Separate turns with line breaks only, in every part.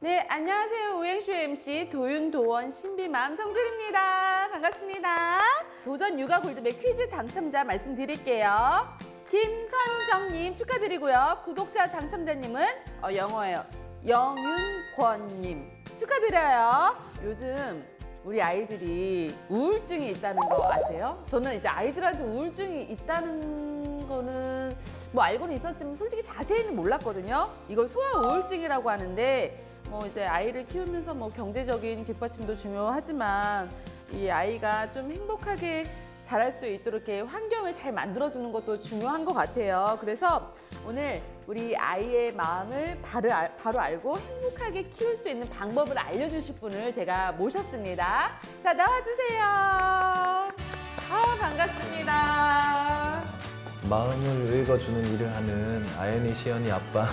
네, 안녕하세요. 우행쇼 MC 도윤도원 신비맘 정준입니다. 반갑습니다. 도전 육아 골드백 퀴즈 당첨자 말씀드릴게요. 김선정님 축하드리고요. 구독자 당첨자님은 영어예요. 영윤권님 축하드려요. 요즘 우리 아이들이 우울증이 있다는 거 아세요? 저는 이제 아이들한테 우울증이 있다는 거는 뭐 알고는 있었지만 솔직히 자세히는 몰랐거든요. 이걸 소아 우울증이라고 하는데 뭐 이제 아이를 키우면서 뭐 경제적인 뒷받침도 중요하지만 이 아이가 좀 행복하게 자랄 수 있도록 이렇게 환경을 잘 만들어주는 것도 중요한 것 같아요. 그래서 오늘 우리 아이의 마음을 바로 알고 행복하게 키울 수 있는 방법을 알려주실 분을 제가 모셨습니다. 자, 나와주세요. 반갑습니다.
마음을 읽어주는 일을 하는 아연이 시연이 아빠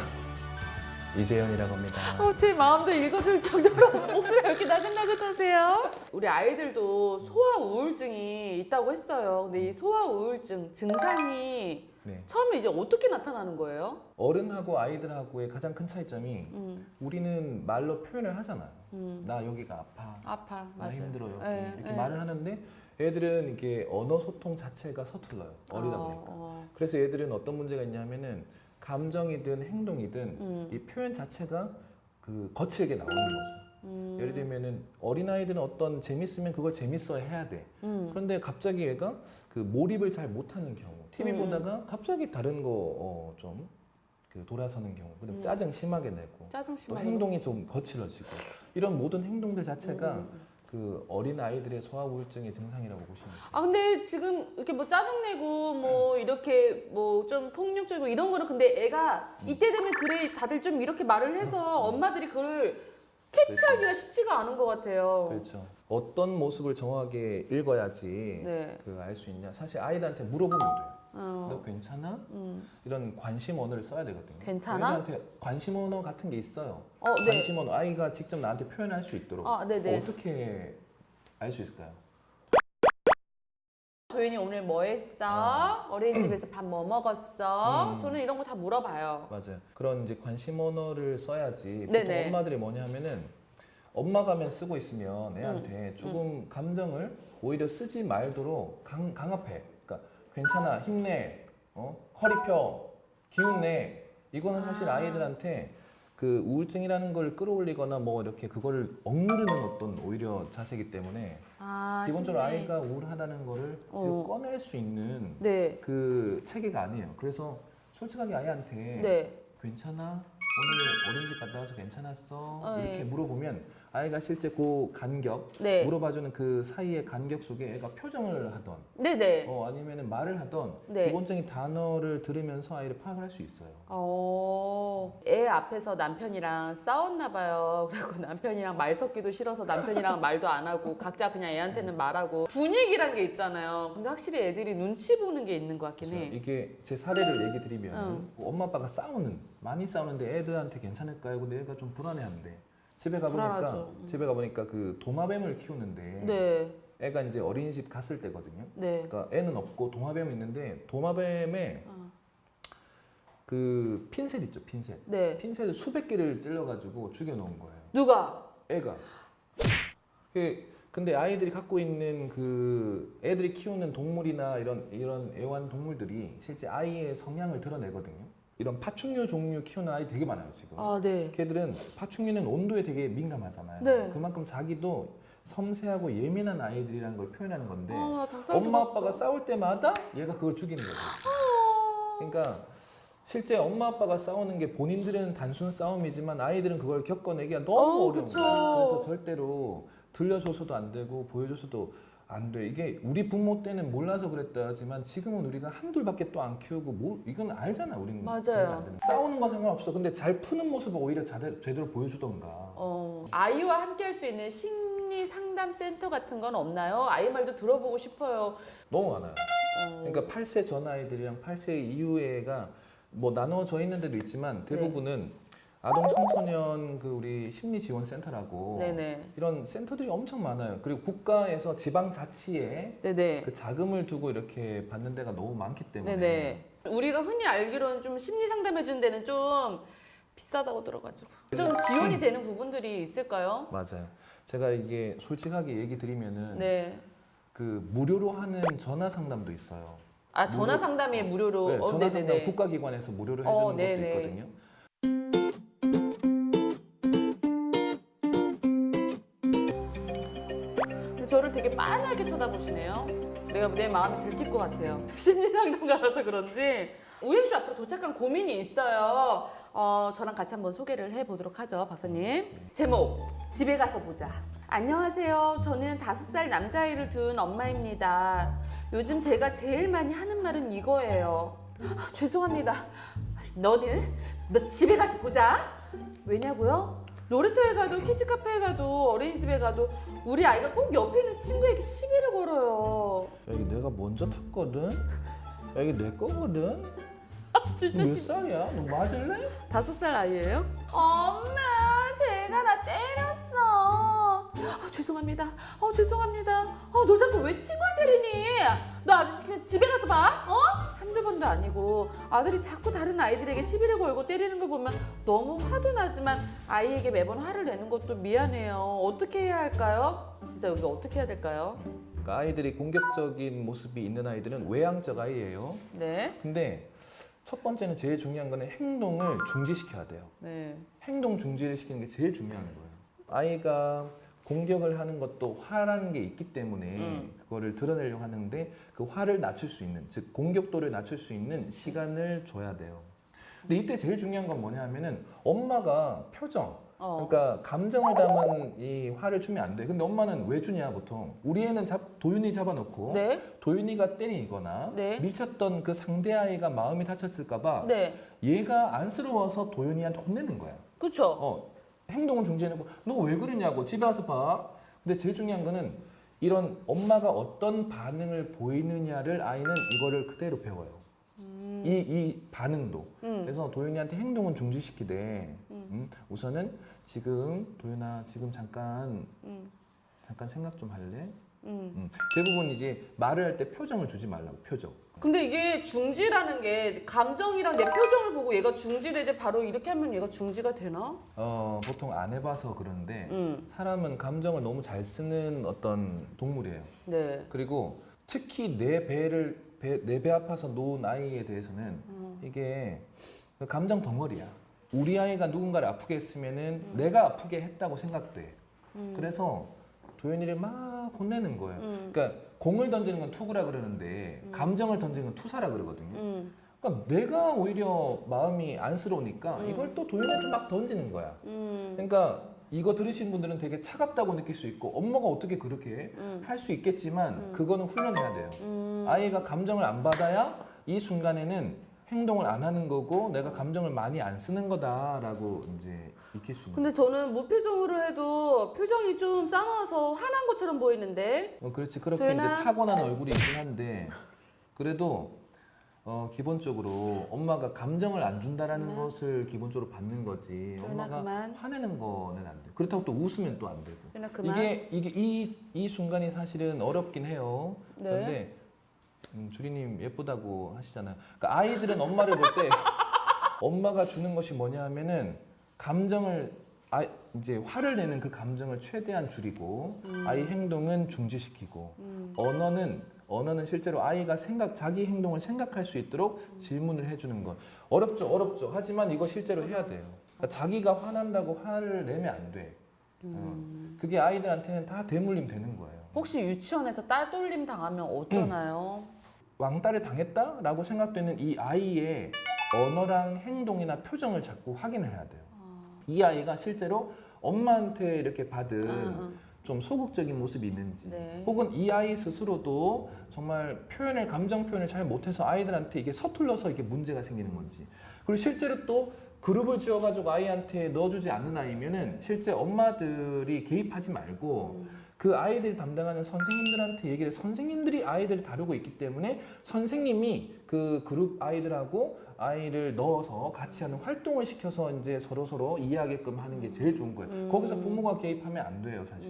이재현이라고 합니다.
제 마음도 읽어줄 정도로 목소리가 이렇게 나긋나긋하세요. 우리 아이들도 소아 우울증이 있다고 했어요. 근데 이 소아 우울증 증상이
네.
처음에 이제 어떻게 나타나는 거예요?
어른하고 아이들하고의 가장 큰 차이점이 우리는 말로 표현을 하잖아요. 나 여기가 아파, 나
맞아요.
힘들어 여기
네,
이렇게
네.
말을 하는데 애들은 이게 언어 소통 자체가 서툴러요. 어리다 보니까. 그래서 애들은 어떤 문제가 있냐면은 감정이든 행동이든 이 표현 자체가 그 거칠게 나오는 거죠. 예를 들면은 어린아이들은 어떤 재밌으면 그걸 재밌어 해야 돼. 그런데 갑자기 얘가 그 몰입을 잘 못하는 경우, TV 보다가 갑자기 다른 거 좀 그 돌아서는 경우, 그다음 짜증 심하게 내고,
짜증
또
심하게
행동이 좀 거칠어지고 이런 모든 행동들 자체가 그 어린 아이들의 소아 우울증의 증상이라고 보시면 돼요.
근데 지금 이렇게 뭐 짜증내고 뭐 이렇게 뭐 좀 폭력적이고 이런 거는 근데 애가 이때 되면 그래 다들 좀 이렇게 말을 해서 엄마들이 그걸 캐치하기가 쉽지가 않은 것 같아요.
그렇죠. 어떤 모습을 정확하게 읽어야지
네.
그 알 수 있냐? 사실 아이들한테 물어보면 돼요. 너 괜찮아? 이런 관심 언어를 써야 되거든요.
괜찮아?
애들한테 관심 언어 같은 게 있어요.
네.
관심 언어 아이가 직접 나한테 표현할 수 있도록
네네.
어떻게 알 수 있을까요?
도윤이 오늘 뭐 했어? 어린이집에서 밥 뭐 먹었어? 저는 이런 거 다 물어봐요.
맞아요. 그런 이제 관심 언어를 써야지. 보통
네네.
엄마들이 뭐냐 하면은 엄마 가면 쓰고 있으면 애한테 조금 감정을 오히려 쓰지 말도록 강압해. 그러니까 괜찮아, 힘내, 허리 펴, 기운 내. 이거는 사실 아이들한테 그 우울증이라는 걸 끌어올리거나 뭐 이렇게 그거를 억누르는 어떤 오히려 자세이기 때문에 기본적으로
힘내.
아이가 우울하다는 거를 지금 꺼낼 수 있는
네.
그 체계가 아니에요. 그래서 솔직하게 아이한테
네.
괜찮아? 오늘 어린이집 갔다 와서 괜찮았어? 이렇게
네.
물어보면 아이가 실제 그 간격,
네.
물어봐주는 그 사이의 간격 속에 애가 표정을 하던
네네.
아니면 말을 하던
네.
기본적인 단어를 들으면서 아이를 파악을 할 수 있어요.
애 앞에서 남편이랑 싸웠나 봐요. 그리고 남편이랑 말 섞기도 싫어서 남편이랑 말도 안 하고 각자 그냥 애한테는 말하고 분위기란 게 있잖아요. 근데 확실히 애들이 눈치 보는 게 있는 것 같긴 해.
이게 제 사례를 얘기 드리면 엄마 아빠가 많이 싸우는데 애들한테 괜찮을까요? 근데 애가 좀 불안해한대.
불안하죠.
집에 가보니까 그 도마뱀을 키우는데
네.
애가 이제 어린이집 갔을 때거든요.
네.
그러니까 애는 없고 도마뱀이 있는데 도마뱀에 그 핀셋 있죠, 핀셋.
네.
핀셋을 수백 개를 찔러가지고 죽여놓은 거예요.
누가?
애가. 근데 아이들이 갖고 있는 그 애들이 키우는 동물이나 이런 애완 동물들이 실제 아이의 성향을 드러내거든요. 이런 파충류 종류 키우는 아이 되게 많아요 지금.
네.
걔들은 파충류는 온도에 되게 민감하잖아요.
네.
그만큼 자기도 섬세하고 예민한 아이들이라는 걸 표현하는 건데
나 닭살
엄마
돋았어.
아빠가 싸울 때마다 얘가 그걸 죽이는 거죠. 그러니까 실제 엄마 아빠가 싸우는 게 본인들은 단순 싸움이지만 아이들은 그걸 겪어내기가 너무 어려운
그쵸.
거예요. 그래서 절대로 들려줘서도 안 되고 보여줘서도 안 돼. 이게 우리 부모 때는 몰라서 그랬다 하지만 지금은 우리가 한둘밖에 또 안 키우고 이건 알잖아. 우리는
맞아요.
그러면 안 되는 거야. 싸우는 건 상관없어. 근데 잘 푸는 모습을 오히려 제대로 보여주던가.
아이와 함께 할 수 있는 심리 상담 센터 같은 건 없나요? 아이 말도 들어보고 싶어요.
너무 많아요. 그러니까 8세 전 아이들이랑 8세 이후의 애가 뭐 나눠져 있는 데도 있지만 대부분은 아동 청소년 그 우리 심리 지원 센터라고
네네.
이런 센터들이 엄청 많아요. 그리고 국가에서 지방 자치에
네네.
그 자금을 두고 이렇게 받는 데가 너무 많기 때문에
네네. 우리가 흔히 알기로는 좀 심리 상담해 주는 데는 좀 비싸다고 들어가지고 좀 지원이 되는 부분들이 있을까요?
맞아요. 제가 이게 솔직하게 얘기 드리면은
네.
그 무료로 하는 전화 상담도 있어요.
아 전화
무료-
상담이 무료로.
네, 전화 상담
네네네.
국가기관에서 무료로 해주는 것도
네네.
있거든요.
근데 저를 되게 빤하게 쳐다보시네요. 내가 내 마음이 들킬 것 같아요. 심리상담가라서 그런지. 우행주 앞으로 도착한 고민이 있어요. 저랑 같이 한번 소개를 해보도록 하죠, 박사님. 제목, 집에 가서 보자. 안녕하세요. 저는 5살 남자아이를 둔 엄마입니다. 요즘 제가 제일 많이 하는 말은 이거예요. 죄송합니다. 너는? 너 집에 가서 보자. 왜냐고요? 놀이터에 가도 키즈카페에 가도 어린이집에 가도 우리 아이가 꼭 옆에 있는 친구에게 시비를 걸어요.
야, 이게 내가 먼저 탔거든. 야, 이게 내 거거든.
진짜
몇 살이야? 너 맞을래?
5살 아이예요? 엄마, 제가 나 때렸어. 죄송합니다. 죄송합니다. 너 자꾸 왜 친구를 때리니? 너 아주 그냥 집에 가서 봐. 한두 번도 아니고 아들이 자꾸 다른 아이들에게 시비를 걸고 때리는 걸 보면 너무 화도 나지만 아이에게 매번 화를 내는 것도 미안해요. 어떻게 해야 할까요? 진짜 여기 어떻게 해야 될까요?
그러니까 아이들이 공격적인 모습이 있는 아이들은 외향적 아이예요.
네.
근데 첫 번째는 제일 중요한 거는 행동을 중지시켜야 돼요.
네.
행동 중지를 시키는 게 제일 중요한 거예요. 아이가 공격을 하는 것도 화라는 게 있기 때문에 그거를 드러내려고 하는데 그 화를 낮출 수 있는, 즉 공격도를 낮출 수 있는 시간을 줘야 돼요. 근데 이때 제일 중요한 건 뭐냐 하면은 엄마가 표정, 그러니까 감정을 담은 이 화를 주면 안 돼. 근데 엄마는 왜 주냐 보통. 우리 애는 도윤이 잡아놓고
네.
도윤이가 때리거나
네.
밀쳤던 그 상대 아이가 마음이 다쳤을까봐
네.
얘가 안쓰러워서 도윤이한테 혼내는 거야.
그쵸?
행동을 중지해놓고 너 왜 그러냐고 집에 와서 봐. 근데 제일 중요한 거는 이런 엄마가 어떤 반응을 보이느냐를 아이는 이거를 그대로 배워요. 이 반응도. 그래서 도윤이한테 행동은 중지시키되 우선은 지금 도윤아 지금 잠깐 생각 좀 할래? 대부분 이제 말을 할 때 표정을 주지 말라고. 표정.
근데 이게 중지라는 게 감정이랑 내 표정을 보고 얘가 중지되지 바로 이렇게 하면 얘가 중지가 되나?
보통 안 해봐서 그런데 사람은 감정을 너무 잘 쓰는 어떤 동물이에요.
네.
그리고 특히 내 배 아파서 놓은 아이에 대해서는 이게 감정 덩어리야. 우리 아이가 누군가를 아프게 했으면은 내가 아프게 했다고 생각돼. 그래서 도현이를 막 혼내는 거예요. 그러니까 공을 던지는 건 투구라 그러는데 감정을 던지는 건 투사라 그러거든요. 그러니까 내가 오히려 마음이 안쓰러우니까 이걸 또 도현이한테 막 던지는 거야. 그러니까 이거 들으신 분들은 되게 차갑다고 느낄 수 있고 엄마가 어떻게 그렇게 할 수 있겠지만 그거는 훈련해야 돼요. 아이가 감정을 안 받아야 이 순간에는 행동을 안 하는 거고 내가 감정을 많이 안 쓰는 거다라고 이제 익힐 수 있는.
근데 저는 무표정으로 해도 표정이 좀 싸나워서 화난 것처럼 보이는데.
그렇지. 그렇게
도윤아?
이제 타고난 얼굴이 있긴 한데 그래도 기본적으로 엄마가 감정을 안 준다라는 것을 기본적으로 받는 거지.
도윤아,
엄마가
그만.
화내는 거는 안 돼. 그렇다고 또 웃으면 또 안 되고.
도윤아, 그만.
이게 이 순간이 사실은 어렵긴 해요.
네.
그런데 주리님 예쁘다고 하시잖아요. 그러니까 아이들은 엄마를 볼 때 엄마가 주는 것이 뭐냐 하면은 감정을 이제 화를 내는 그 감정을 최대한 줄이고 아이 행동은 중지시키고 언어는 실제로 아이가 자기 행동을 생각할 수 있도록 질문을 해주는 것. 어렵죠. 하지만 이거 실제로 해야 돼요. 그러니까 자기가 화난다고 화를 내면 안 돼. 그게 아이들한테는 다 대물림 되는 거예요.
혹시 유치원에서 따돌림 당하면 어쩌나요?
왕따를 당했다라고 생각되는 이 아이의 언어랑 행동이나 표정을 자꾸 확인을 해야 돼요. 이 아이가 실제로 엄마한테 이렇게 받은 좀 소극적인 모습이 있는지
네.
혹은 이 아이 스스로도 정말 감정 표현을 잘 못해서 아이들한테 이게 서툴러서 이게 문제가 생기는 건지 그리고 실제로 또 그룹을 지어가지고 아이한테 넣어주지 않는 아이면은 실제 엄마들이 개입하지 말고 그 아이들이 담당하는 선생님들한테 얘기를 선생님들이 아이들을 다루고 있기 때문에 선생님이 그 그룹 아이들하고 아이를 넣어서 같이 하는 활동을 시켜서 이제 서로 이해하게끔 하는 게 제일 좋은 거예요. 거기서 부모가 개입하면 안 돼요, 사실.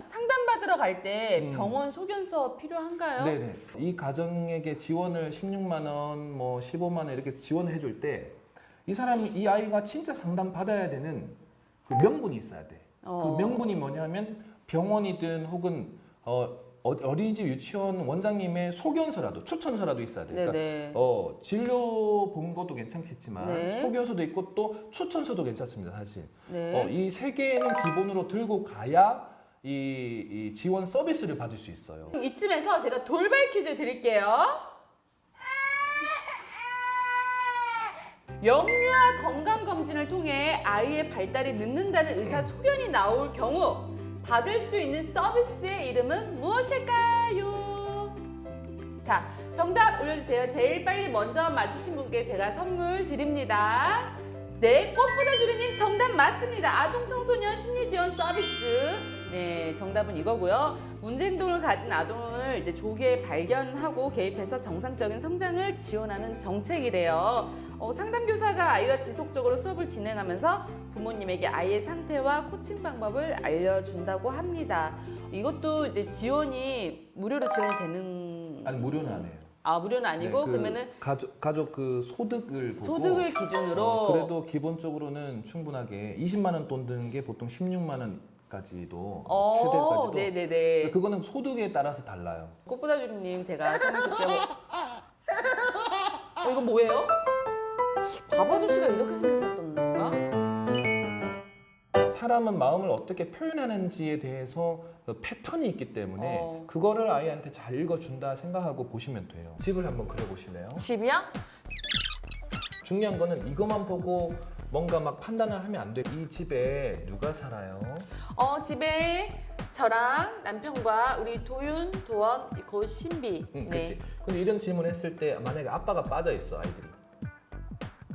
상담받으러 갈 때 병원 소견서 필요한가요?
네네. 이 가정에게 지원을 16만 원, 뭐 15만 원 이렇게 지원을 해줄 때 이 아이가 진짜 상담 받아야 되는 그 명분이 있어야 돼. 그 명분이 뭐냐면 병원이든 혹은 어린이집 유치원 원장님의 소견서라도 추천서라도 있어야 돼. 그러니까
네네.
진료 본 것도 괜찮겠지만
네.
소견서도 있고 또 추천서도 괜찮습니다, 사실.
네.
이 세 개는 기본으로 들고 가야 이 지원 서비스를 받을 수 있어요.
이쯤에서 제가 돌발 퀴즈 드릴게요. 영유아 건강검진을 통해 아이의 발달이 늦는다는 의사 소견이 나올 경우 받을 수 있는 서비스의 이름은 무엇일까요? 자, 정답 올려주세요. 제일 빨리 먼저 맞추신 분께 제가 선물 드립니다. 네, 꽃보다 주리님 정답 맞습니다. 아동 청소년 심리 지원 서비스. 네, 정답은 이거고요. 문제 행동을 가진 아동을 이제 조기에 발견하고 개입해서 정상적인 성장을 지원하는 정책이래요. 상담교사가 아이와 지속적으로 수업을 진행하면서 부모님에게 아이의 상태와 코칭 방법을 알려준다고 합니다. 이것도 이제 지원이 무료로 지원이 되는.
아니 무료는 안 해요.
아, 무료는 아니고
네,
그러면은
가족 그 소득을 보고
소득을 기준으로.
그래도 기본적으로는 충분하게 20만 원 돈 드는 게 보통 16만 원까지도 최대까지도.
네네네.
그거는 소득에 따라서 달라요.
꽃보다 주님 제가 선물 줄게요. 이거 뭐예요? 밥 아저씨가 이렇게 생겼었던 건가?
사람은 마음을 어떻게 표현하는지에 대해서 그 패턴이 있기 때문에 그거를 아이한테 잘 읽어준다 생각하고 보시면 돼요. 집을 한번 그려보실래요?
집이야?
중요한 거는 이것만 보고 뭔가 막 판단을 하면 안 돼. 이 집에 누가 살아요?
집에 저랑 남편과 우리 도윤, 도원, 그 신비.
응,
네.
그렇지. 근데 이런 질문 했을 때 만약에 아빠가 빠져 있어, 아이들이.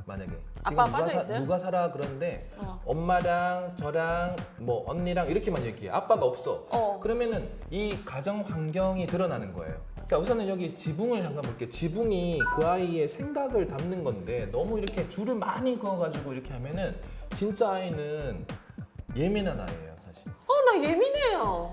만약에
아빠가
지금
빠져 있어요?
누가 살아 그러는데 엄마랑 저랑 뭐 언니랑 이렇게만 얘기해. 아빠가 없어. 그러면은 이 가정 환경이 드러나는 거예요. 그러니까 우선은 여기 지붕을 잠깐 볼게요. 지붕이 그 아이의 생각을 담는 건데 너무 이렇게 줄을 많이 그어가지고 이렇게 하면은 진짜 아이는 예민한 아이예요, 사실.
나 예민해요.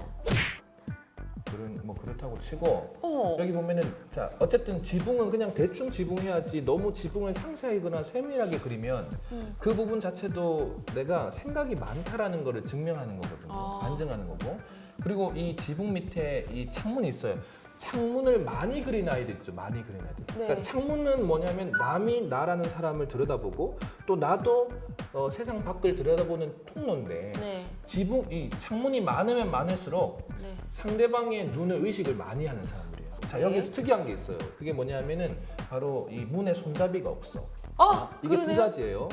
뭐 그렇다고 치고 여기 보면은 자 어쨌든 지붕은 그냥 대충 지붕해야지 너무 지붕을 상세하거나 세밀하게 그리면 그 부분 자체도 내가 생각이 많다라는 거를 증명하는 거거든요. 반증하는 거고. 그리고 이 지붕 밑에 이 창문이 있어요. 창문을 많이 그린 아이들 있죠. 많이 그린 아이들.
네.
그러니까 창문은 뭐냐면 남이 나라는 사람을 들여다보고 또 나도 세상 밖을 들여다보는 통로인데
네.
이 창문이 많으면 많을수록
네.
상대방의 눈을 의식을 많이 하는 사람들이에요. 자, 여기서 특이한 게 있어요. 그게 뭐냐면은 바로 이 문에 손잡이가 없어. 이게
그러네요?
두 가지예요.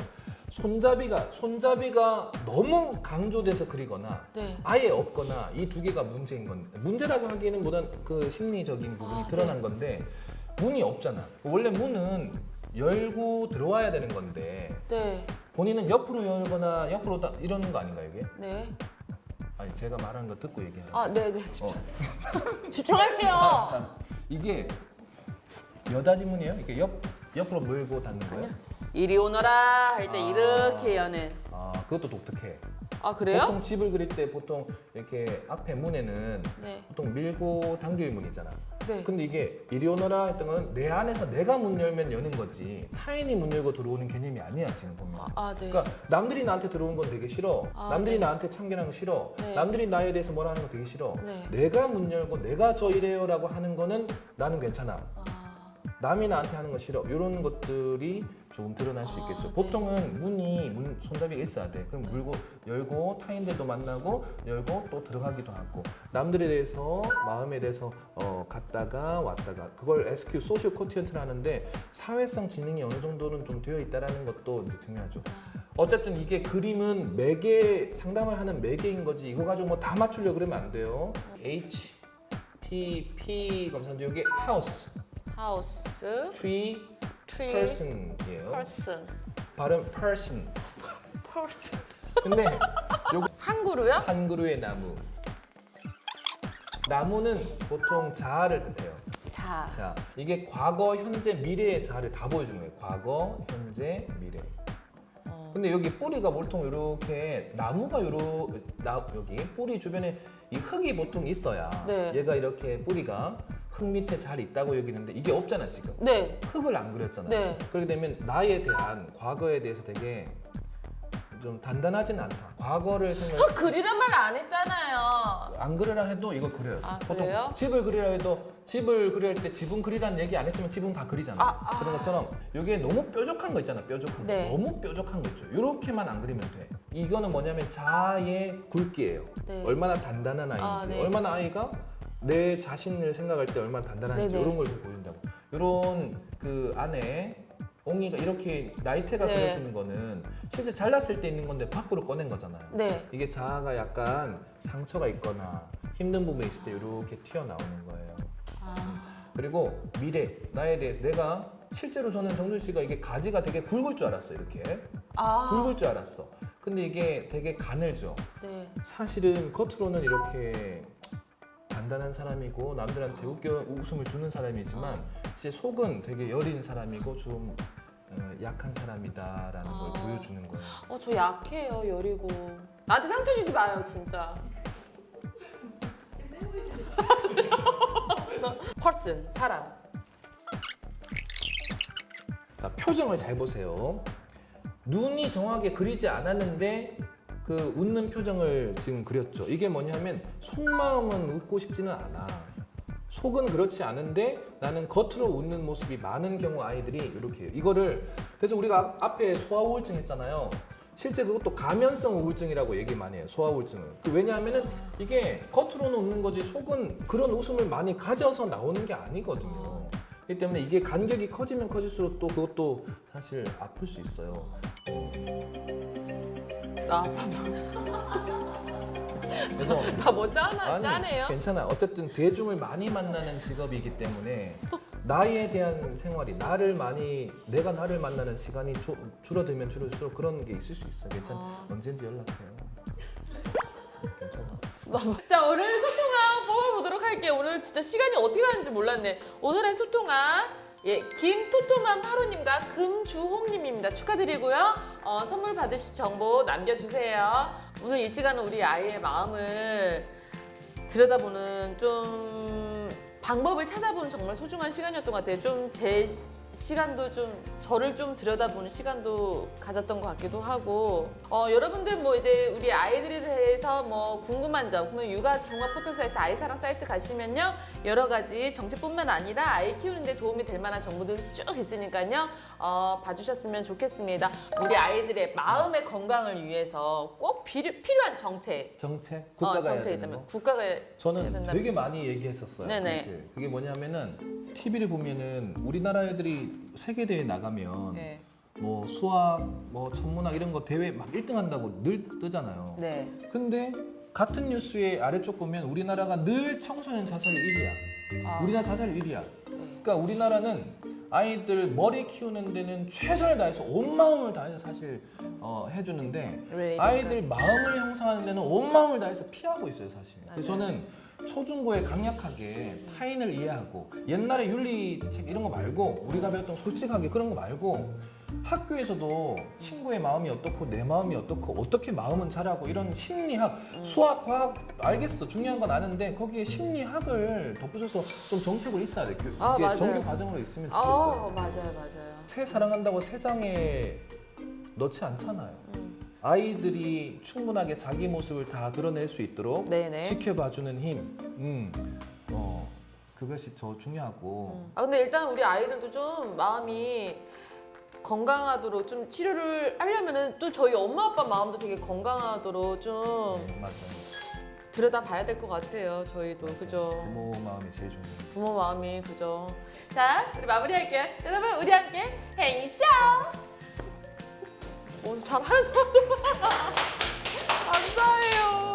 손잡이가 너무 강조돼서 그리거나
네.
아예 없거나 이 두 개가 문제인 건데 문제라고 하기에는 보단 그 심리적인 부분이 드러난 건데 문이 없잖아. 원래 문은 열고 들어와야 되는 건데
네.
본인은 옆으로 열거나 옆으로 이러는 거 아닌가요, 이게?
네.
아니 제가 말한 거 듣고 얘기하는
네네. 집중할게요.
자, 이게 여닫이 문이에요? 이렇게 옆으로 물고 닫는 거예요?
이리 오너라 할 때 이렇게 여는.
그것도 독특해.
그래요?
보통 집을 그릴 때 보통 이렇게 앞에 문에는
네.
보통 밀고 당길 문이잖아.
네.
근데 이게 이리 오너라 했던 건 내 안에서 내가 문 열면 여는 거지 타인이 문 열고 들어오는 개념이 아니야 지금 보면.
네.
그러니까 남들이 나한테 들어오는 건 되게 싫어. 남들이
네.
나한테 참견하는 거 싫어.
네.
남들이 나에 대해서 뭐라 하는 거 되게 싫어.
네.
내가 문 열고 내가 저 이래요라고 하는 거는 나는 괜찮아. 남이 나한테 하는 거 싫어. 이런 것들이 조금 드러날 수 있겠죠.
네.
보통은 문 손잡이가 있어야 돼. 그럼 물고 열고 타인들도 만나고 열고 또 들어가기도 하고 남들에 대해서 마음에 대해서 갔다가 왔다가 그걸 SQ 소셜 코티언트를 하는데 사회성 지능이 어느 정도는 좀 되어 있다라는 것도 이제 중요하죠. 어쨌든 이게 그림은 매개 상담을 하는 매개인 거지 이거 가지고 뭐 다 맞추려고 그러면 안 돼요. HTP 검사인데 이게 하우스, tree, person이에요.
person.
발음 person. 근데 요거
한 그루요?
한 그루의 나무. 나무는 보통 자아를 뜻해요. 자, 이게 과거, 현재, 미래의 자아를 다 보여주는 거예요. 과거, 현재, 미래. 근데 여기 뿌리가 보통 이렇게 나무가 여기 뿌리 주변에 이 흙이 보통 있어야
네.
얘가 이렇게 뿌리가 흙 밑에 잘 있다고 여기는데 이게 없잖아 지금.
네.
흙을 안 그렸잖아요.
네.
그렇게 되면 나에 대한 과거에 대해서 되게 좀 단단하진 않다. 과거를 생각.
그리란 말 안 했잖아요.
안 그리라 해도 이거 그려요.
아,
보통
그래요?
집을 그리라 해도 집을 그릴 때 지붕 그리라는 얘기 안 했지만 지붕 다 그리잖아. 그런 것처럼 이게 너무 뾰족한 거 있잖아. 뾰족한
네.
거. 너무 뾰족한 거 있죠. 이렇게만 안 그리면 돼. 이거는 뭐냐면 자아의 굵기예요.
네.
얼마나 단단한 아이인지,
아, 네.
얼마나 아이가 내 자신을 생각할 때 얼마나 단단한지
네네.
이런 걸 보여준다고. 이런 그 안에 옹이가 이렇게 나이테가
네.
그려지는 거는 실제 잘났을 때 있는 건데 밖으로 꺼낸 거잖아요.
네.
이게 자아가 약간 상처가 있거나 힘든 부분이 있을 때 이렇게 튀어나오는 거예요.
아,
그리고 미래, 나에 대해서 내가 실제로 저는 정준 씨가 이게 가지가 되게 굵을 줄 알았어요. 이렇게 굵을 줄 알았어. 근데 이게 되게 가늘죠.
네.
사실은 겉으로는 이렇게 단단한 사람이고 남들한테 웃음을 주는 사람이지만 제 속은 되게 여린 사람이고 좀 약한 사람이다라는 걸 보여주는 거예요.
저 약해요, 여리고. 나한테 상처 주지 마요, 진짜. 퍼슨, 사람.
자, 표정을 잘 보세요. 눈이 정확하게 그리지 않았는데 그 웃는 표정을 지금 그렸죠. 이게 뭐냐면 속마음은 웃고 싶지는 않아. 속은 그렇지 않은데 나는 겉으로 웃는 모습이 많은 경우 아이들이 이렇게 해요. 이거를 그래서 우리가 앞에 소아 우울증 했잖아요. 실제 그것도 가면성 우울증이라고 얘기 많이 해요. 소아 우울증은. 왜냐하면은 이게 겉으로는 웃는 거지 속은 그런 웃음을 많이 가져서 나오는 게 아니거든요. 그렇기 때문에 이게 간격이 커지면 커질수록 또 그것도 사실 아플 수 있어요. 그래서
나뭐 짜나,
아니,
짜네요?
괜찮아. 어쨌든 대중을 많이 만나는 직업이기 때문에 나에 대한 생활이 내가 나를 만나는 시간이 줄어들면 줄어들수록 그런 게 있을 수 있어. 괜찮아. 언제든지 연락해요. 괜찮아.
자, 오늘 소통왕 뽑아보도록 할게요. 오늘 진짜 시간이 어떻게 가는지 몰랐네. 오늘의 소통왕, 김토토맘 하루님과 금주홍님입니다. 축하드리고요. 선물 받으실 정보 남겨주세요. 오늘 이 시간은 우리 아이의 마음을 들여다보는 좀 방법을 찾아보는 정말 소중한 시간이었던 것 같아요. 좀 제 시간도 좀 저를 좀 들여다보는 시간도 가졌던 것 같기도 하고 여러분들 뭐 이제 우리 아이들에 대해서 뭐 궁금한 점 그러면 육아 종합 포털 사이트 아이사랑 사이트 가시면요 여러 가지 정책뿐만 아니라 아이 키우는데 도움이 될 만한 정보들이 쭉 있으니까요 봐주셨으면 좋겠습니다. 우리 아이들의 마음의 건강을 위해서 꼭 필요한 정책
국가가 해야
정책이
되는
있다면
거.
국가가 해야
저는
된다면.
되게 많이 얘기했었어요.
네네.
사실. 그게 뭐냐면은 TV를 보면은 우리나라 애들이 세계 대회 나가면
네.
뭐 수학, 뭐 천문학 이런 거 대회 막 1등 한다고 늘 뜨잖아요.
네.
근데 같은 뉴스의 아래쪽 보면 우리나라가 늘 청소년 자살 1위야. 우리나라 자살 1위야. 그러니까 우리나라는 아이들 머리 키우는 데는 최선을 다해서 온 마음을 다해서 사실 해주는데 아이들 마음을 형성하는 데는 온 마음을 다해서 피하고 있어요 사실. 그래서 저는 초중고에 강력하게 타인을 이해하고 옛날에 윤리책 이런 거 말고 우리가 배웠던 솔직하게 그런 거 말고 학교에서도 친구의 마음이 어떻고 내 마음이 어떻고 어떻게 마음은 자라고 이런 심리학, 수학, 과학 알겠어 중요한 건 아는데 거기에 심리학을 덧붙여서 좀 정책을 있어야 돼. 이게
맞아요.
정규 과정으로 있으면 좋겠어요.
맞아요.
새 사랑한다고 새 장에 넣지 않잖아요. 아이들이 충분하게 자기 모습을 다 드러낼 수 있도록
네네.
지켜봐주는 힘, 그것이 더 중요하고.
근데 일단 우리 아이들도 좀 마음이 건강하도록 좀 치료를 하려면은 또 저희 엄마 아빠 마음도 되게 건강하도록 좀
맞아요.
들여다봐야 될 것 같아요. 저희도 그죠.
부모 마음이 제일 중요해요.
부모 마음이 그죠. 자, 우리 마무리할게요. 여러분 우리 함께 행쇼. 오, 잘하는 감사해요.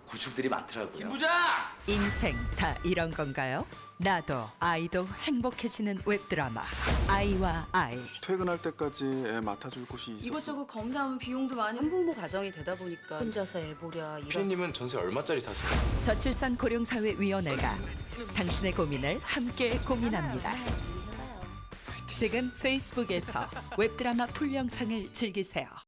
고충들이 많더라고요.
김부장!
인생 다 이런 건가요? 나도 아이도 행복해지는 웹드라마 아이와 아이.
퇴근할 때까지 애 맡아줄 곳이 있었어.
이것저것 검사하면 비용도 많이 한부모 가정이 되다 보니까 혼자서 애 보랴 이런.
피디님은 전세 얼마짜리 사세요?
저출산 고령사회위원회가 당신의 고민을 함께 고민합니다. 지금 페이스북에서 웹드라마 풀 영상을 즐기세요.